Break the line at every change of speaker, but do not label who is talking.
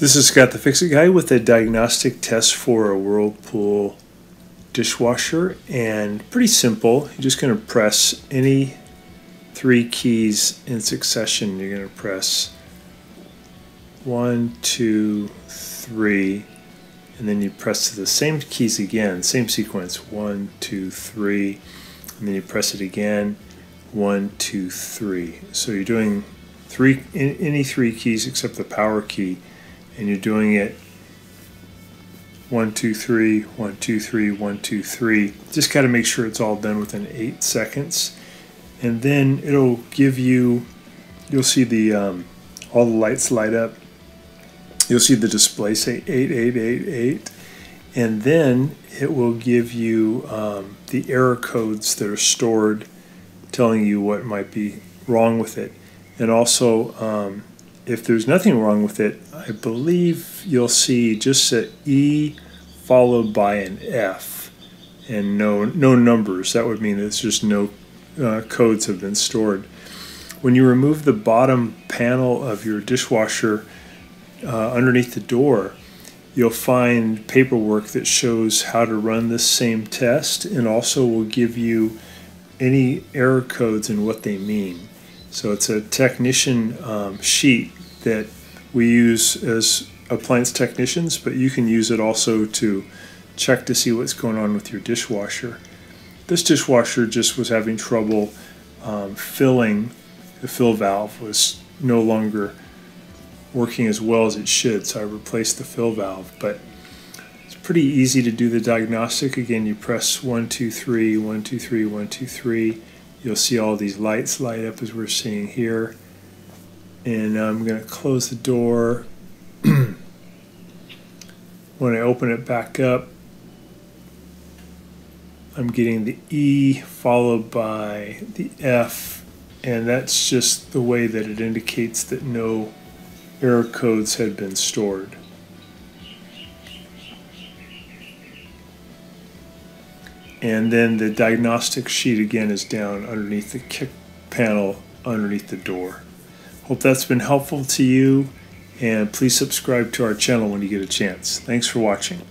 This is Scott the Fix-It Guy with a diagnostic test for a Whirlpool dishwasher, and pretty simple. You're just going to press any three keys in succession. You're going to press 1, 2, 3, and then you press the same keys again, same sequence, 1, 2, 3, and then you press it again, 1, 2, 3. So you're doing any three keys except the power key, and you're doing it 1, 2, 3, 1, 2, 3, 1, 2, 3. Just got to make sure it's all done within 8 seconds, and then it'll give you, you'll see the all the lights light up. You'll see the display say 8888, and then it will give you the error codes that are stored, telling you what might be wrong with it. And also, if there's nothing wrong with it, I believe you'll see just an E followed by an F and no numbers. That would mean it's just no codes have been stored. When you remove the bottom panel of your dishwasher underneath the door, you'll find paperwork that shows how to run this same test, and also will give you any error codes and what they mean. So it's a technician sheet that we use as appliance technicians, but you can use it also to check to see what's going on with your dishwasher. This dishwasher just was having trouble filling. The fill valve was no longer working as well as it should, so I replaced the fill valve. But it's pretty easy to do the diagnostic. Again, you press 1, 2, 3, 1, 2, 3, 1, 2, 3. You'll see all these lights light up as we're seeing here. And I'm going to close the door. When I open it back up, I'm getting the E followed by the F, and that's just the way that it indicates that no error codes had been stored. And then the diagnostic sheet again is down underneath the kick panel underneath the door. Hope that's been helpful to you, and please subscribe to our channel when you get a chance. Thanks for watching.